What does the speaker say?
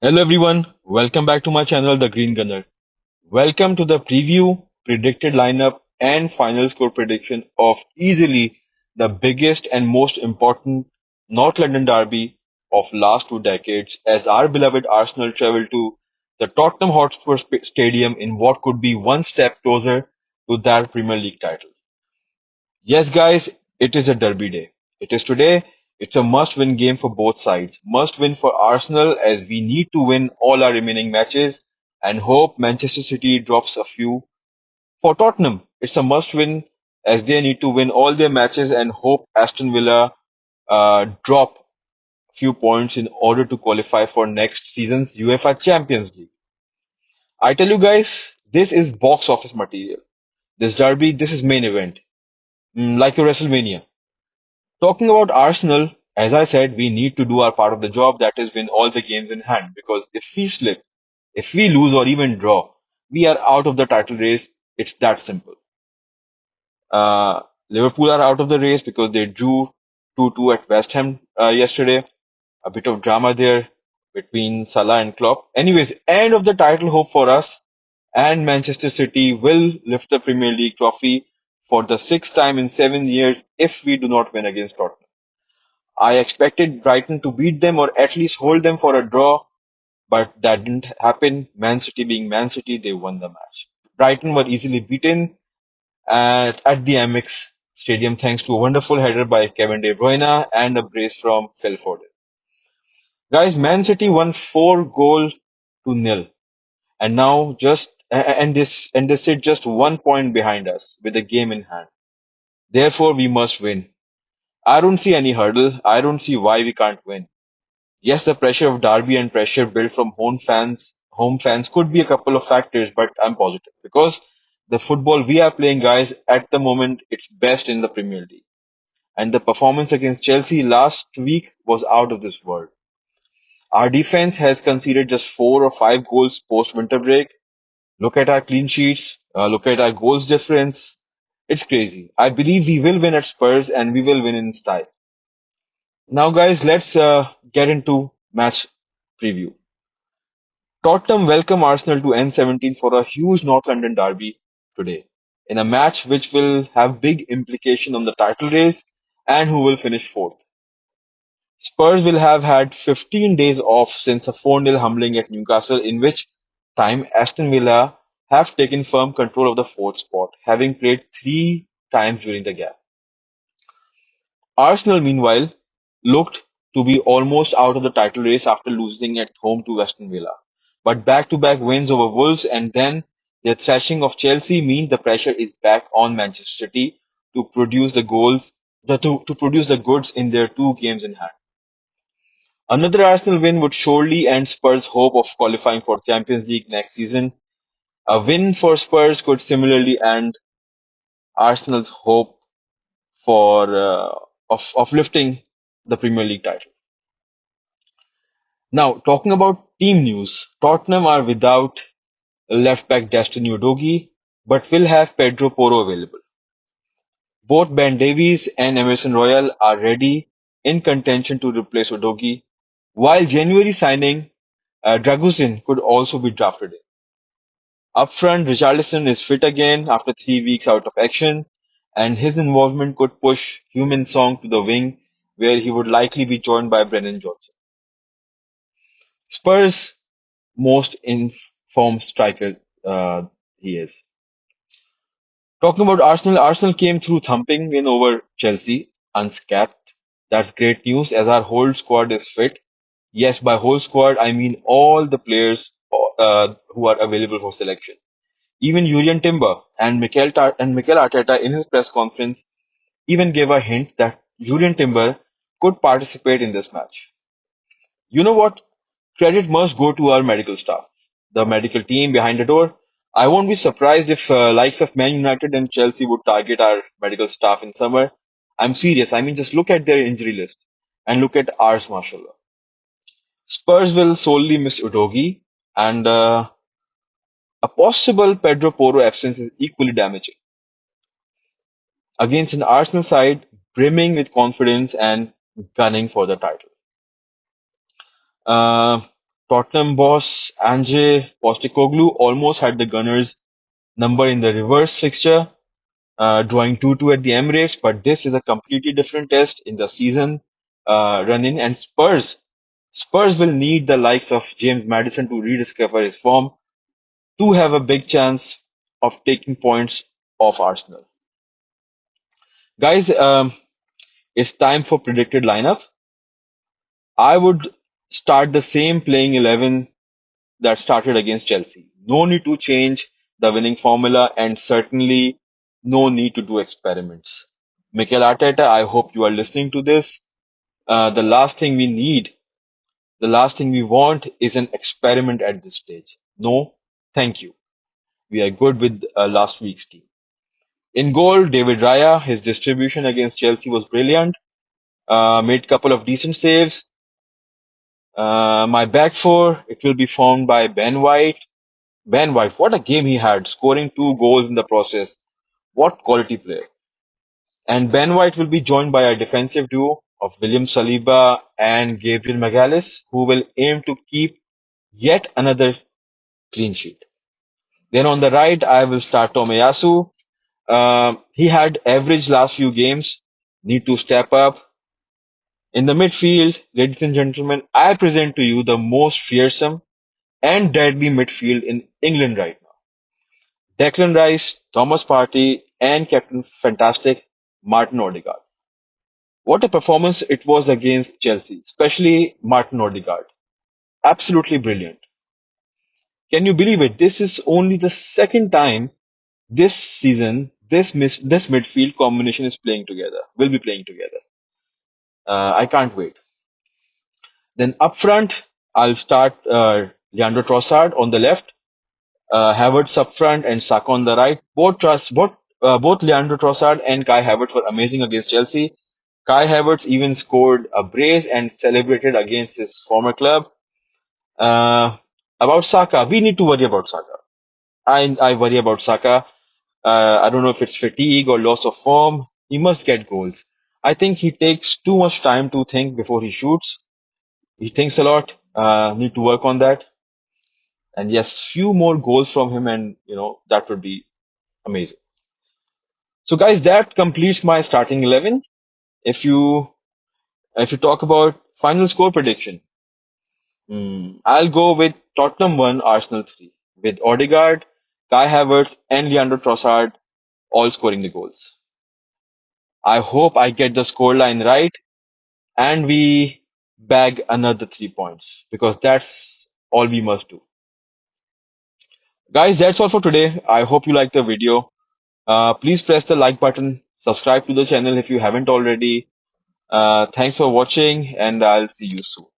Hello everyone, welcome back to my channel The Green Gunner. Welcome to the preview, predicted lineup and final score prediction of easily the biggest and most important North London derby of last 2 decades as our beloved Arsenal travel to the Tottenham Hotspur Stadium in what could be one step closer to that Premier League title. Yes, guys, it is a derby day. It is today. It's a must-win game for both sides. Must win for Arsenal as we need to win all our remaining matches and hope Manchester City drops a few. For Tottenham, it's a must-win as they need to win all their matches and hope Aston Villa drop a few points in order to qualify for next season's UEFA Champions League. I tell you guys, this is box office material. This derby, this is main event, like a WrestleMania. Talking about Arsenal, as I said, we need to do our part of the job, that is win all the games in hand. Because if we slip, if we lose or even draw, we are out of the title race. It's that simple. Uh, Liverpool are out of the race because they drew 2-2 at West Ham yesterday. A bit of drama there between Salah and Klopp. Anyways, end of the title hope for us, and Manchester City will lift the Premier League trophy for the sixth time in 7 years if we do not win against Tottenham. I expected Brighton to beat them or at least hold them for a draw, but that didn't happen. Man City being Man City, they won the match. Brighton were easily beaten at the Amex Stadium thanks to a wonderful header by Kevin De Bruyne and a brace from Phil Foden. Guys, Man City won 4-0, and now and they sit just 1 point behind us with the game in hand. Therefore, we must win. I don't see any hurdle. I don't see why we can't win. Yes, the pressure of derby and pressure built from home fans could be a couple of factors, but I'm positive because the football we are playing, guys, at the moment, it's best in the Premier League. And the performance against Chelsea last week was out of this world. Our defense has conceded just 4 or 5 goals post winter break. Look at our clean sheets. Look at our goals difference. It's crazy. I believe we will win at Spurs and we will win in style. Now, guys, let's get into match preview. Tottenham welcome Arsenal to N17 for a huge North London derby today, in a match which will have big implication on the title race and who will finish fourth. Spurs will have had 15 days off since a 4-0 humbling at Newcastle, in which time Aston Villa have taken firm control of the fourth spot, having played 3 times during the gap. Arsenal, meanwhile, looked to be almost out of the title race after losing at home to Aston Villa. But back-to-back wins over Wolves and then their thrashing of Chelsea mean the pressure is back on Manchester City to produce the goals, to produce the goods in their 2 games in hand. Another Arsenal win would surely end Spurs' hope of qualifying for Champions League next season. A win for Spurs could similarly end Arsenal's hope for of lifting the Premier League title. Now, talking about team news, Tottenham are without left back Destiny Udogie, but will have Pedro Porro available. Both Ben Davies and Emerson Royal are ready in contention to replace Udogie, while January signing Dragusin could also be drafted in. Up front, Richarlison is fit again after 3 weeks out of action, and his involvement could push Heung-min Song to the wing, where he would likely be joined by Brennan Johnson. Spurs' most informed striker he is. Talking about Arsenal, Arsenal came through thumping win over Chelsea unscathed. That's great news as our whole squad is fit. Yes, by whole squad I mean all the players who are available for selection. Even Julian Timber and Mikel Arteta in his press conference even gave a hint that Julian Timber could participate in this match. You know what? Credit must go to our medical staff, the medical team behind the door. I won't be surprised if likes of Man United and Chelsea would target our medical staff in summer. I'm serious. I mean, just look at their injury list and look at ours, mashallah. Spurs will solely miss Udogi, and a possible Pedro Porro absence is equally damaging against an Arsenal side brimming with confidence and gunning for the title. Uh, Tottenham boss Ange Postecoglou almost had the Gunners' number in the reverse fixture, drawing 2-2 at the Emirates, but this is a completely different test in the season run-in, and Spurs will need the likes of James Maddison to rediscover his form to have a big chance of taking points off Arsenal. Guys, it's time for predicted lineup. I would start the same playing 11 that started against Chelsea. No need to change the winning formula, and certainly no need to do experiments. Mikel Arteta, I hope you are listening to this. The last thing we need, the last thing we want is an experiment at this stage. No, thank you. We are good with last week's team. In goal, David Raya, his distribution against Chelsea was brilliant. Made couple of decent saves. My back four, it will be formed by Ben White. Ben White, what a game he had, scoring 2 goals in the process. What quality player. And Ben White will be joined by a defensive duo of William Saliba and Gabriel Magalhaes, who will aim to keep yet another clean sheet. Then on the right, I will start Tomiyasu. He had average last few games, need to step up. In the midfield, ladies and gentlemen, I present to you the most fearsome and deadly midfield in England right now. Declan Rice, Thomas Partey, and Captain Fantastic, Martin Odegaard. What a performance it was against Chelsea, especially Martin Odegaard. Absolutely brilliant. Can you believe it? This is only the second time this season this midfield combination is playing together, will be playing together. I can't wait. Then up front, I'll start Leandro Trossard on the left, Havertz up front, and Saka on the right. Both Leandro Trossard and Kai Havertz were amazing against Chelsea. Kai Havertz even scored a brace and celebrated against his former club. Uh, about Saka, we need to worry about Saka. I worry about Saka. I don't know if it's fatigue or loss of form. He must get goals. I think he takes too much time to think before he shoots. He thinks a lot. Need to work on that. And yes, few more goals from him, and that would be amazing. So, guys, that completes my starting 11. If you talk about final score prediction, I'll go with Tottenham 1, Arsenal 3, with Odegaard, Kai Havertz, and Leandro Trossard all scoring the goals. I hope I get the scoreline right and we bag another 3 points because that's all we must do. Guys, that's all for today. I hope you liked the video. Please press the like button, subscribe to the channel if you haven't already. Thanks for watching, and I'll see you soon.